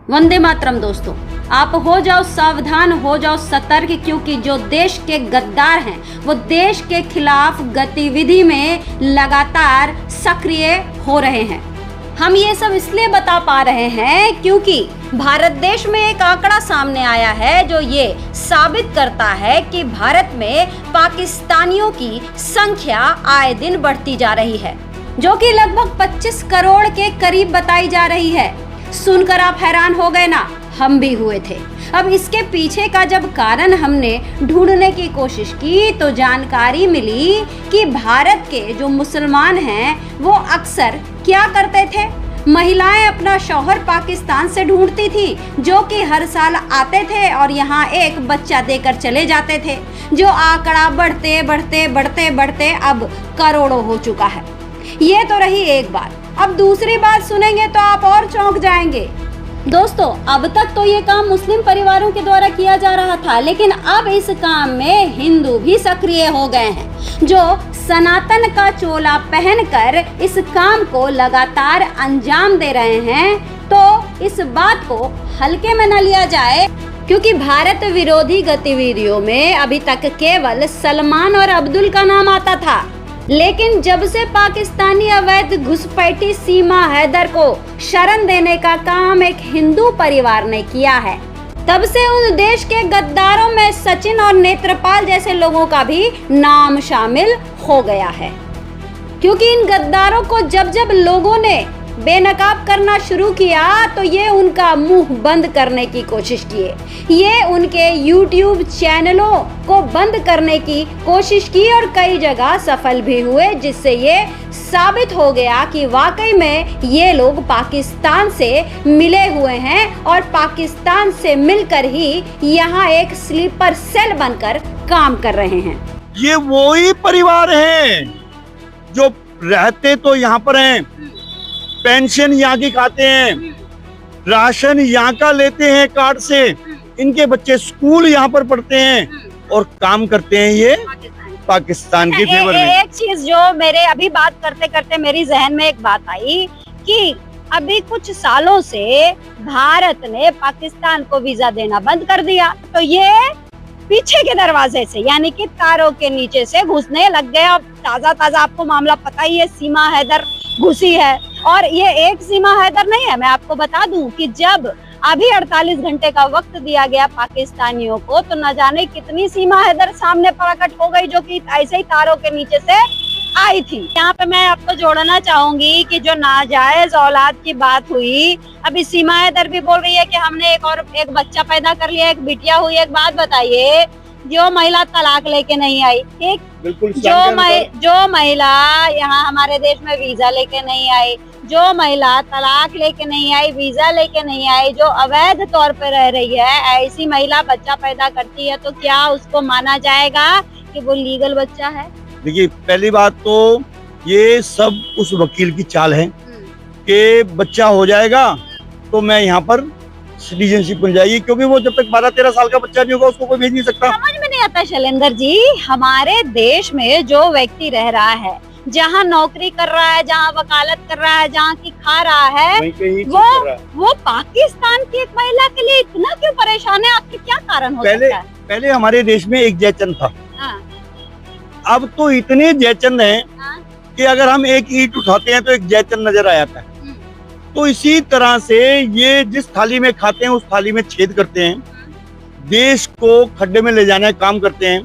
वंदे मातरम दोस्तों, आप हो जाओ सावधान, हो जाओ सतर्क, क्योंकि जो देश के गद्दार हैं वो देश के खिलाफ गतिविधि में लगातार सक्रिय हो रहे हैं। हम ये सब इसलिए बता पा रहे हैं क्योंकि भारत देश में एक आंकड़ा सामने आया है जो ये साबित करता है कि भारत में पाकिस्तानियों की संख्या आए दिन बढ़ती जा रही है, जो कि लगभग 25 करोड़ के करीब बताई जा रही है। सुनकर आप हैरान हो गए ना, हम भी हुए थे। अब इसके पीछे का जब कारण हमने ढूंढने की कोशिश की तो जानकारी मिली कि भारत के जो मुसलमान हैं वो अक्सर क्या करते थे, महिलाएं अपना शौहर पाकिस्तान से ढूंढती थी, जो कि हर साल आते थे और यहाँ एक बच्चा देकर चले जाते थे, जो आंकड़ा बढ़ते बढ़ते बढ़ते बढ़ते अब करोड़ों हो चुका है। ये तो रही एक बात। अब दूसरी बात सुनेंगे तो आप और चौंक जाएंगे। दोस्तों, अब तक तो ये काम मुस्लिम परिवारों के द्वारा किया जा रहा था, लेकिन अब इस काम में हिंदू भी सक्रिय हो गए हैं, जो सनातन का चोला पहनकर इस काम को लगातार अंजाम दे रहे हैं। तो इस बात को हल्के में न लिया जाए, क्योंकि भारत विरोधी गतिविधियों में अभी तक केवल सलमान और अब्दुल का नाम आता था, लेकिन जब से पाकिस्तानी अवैध घुसपैठी सीमा हैदर को शरण देने का काम एक हिंदू परिवार ने किया है, तब से उस देश के गद्दारों में सचिन और नेत्रपाल जैसे लोगों का भी नाम शामिल हो गया है। क्योंकि इन गद्दारों को जब जब लोगों ने बेनकाब करना शुरू किया तो ये उनका मुंह बंद करने की कोशिश किए, ये उनके YouTube चैनलों को बंद करने की कोशिश की और कई जगह सफल भी हुए, जिससे ये साबित हो गया कि वाकई में ये लोग पाकिस्तान से मिले हुए हैं और पाकिस्तान से मिलकर ही यहाँ एक स्लीपर सेल बनकर काम कर रहे हैं। ये वही परिवार हैं जो रहते तो यहाँ पर हैं, पेंशन यहाँ की खाते हैं, राशन यहाँ का लेते हैं कार्ड से, इनके बच्चे स्कूल यहाँ पर पढ़ते हैं और काम करते हैं ये पाकिस्तान के फेवर में। एक चीज जो मेरे अभी बात करते करते मेरी जहन में एक बात आई कि अभी कुछ सालों से भारत ने पाकिस्तान को वीजा देना बंद कर दिया, तो ये पीछे के दरवाजे से यानी कि तारों के नीचे से घुसने लग गए। अब ताजा ताजा आपको मामला पता ही है, सीमा हैदर घुसी है, और ये एक सीमा हैदर नहीं है। मैं आपको बता दूं कि जब अभी 48 घंटे का वक्त दिया गया पाकिस्तानियों को, तो न जाने कितनी सीमा हैदर सामने प्रकट हो गई, जो कि ऐसे ही तारों के नीचे से आई थी। यहाँ पे मैं आपको जोड़ना चाहूंगी कि जो नाजायज औलाद की बात हुई, अभी सीमा हैदर भी बोल रही है कि हमने एक बच्चा पैदा कर लिया, एक बिटिया हुई। एक बात बताइए, जो महिला तलाक लेके नहीं आई, ठीक, जो महिला यहाँ हमारे देश में वीजा लेके नहीं आई, जो महिला तलाक लेके नहीं आई, वीजा लेके नहीं आई, जो अवैध तौर पे रह रही है, ऐसी महिला बच्चा पैदा करती है तो क्या उसको माना जाएगा कि वो लीगल बच्चा है? देखिए, पहली बात तो ये सब उस वकील की चाल है कि बच्चा हो जाएगा तो मैं यहाँ पर सिटीजनशिप मिल जाएगी, क्योंकि वो जब तक 12-13 साल का बच्चा नहीं होगा उसको कोई भेज नहीं सकता। समझ में नहीं आता शैलेंद्र जी, हमारे देश में जो व्यक्ति रह रहा है, जहाँ नौकरी कर रहा है, जहाँ वकालत कर रहा है, जहाँ की खा रहा है, वो पाकिस्तान की एक महिला के लिए इतना क्यों परेशान है? आपके क्या कारण हो सकता है? पहले हमारे देश में एक जयचंद था, हाँ। अब तो इतने जयचंद हैं कि अगर हम एक ईंट उठाते हैं तो एक जयचंद नजर आ जाता है। तो इसी तरह से ये जिस थाली में खाते हैं उस थाली में छेद करते हैं, देश को खड्डे में ले जाने का काम करते हैं।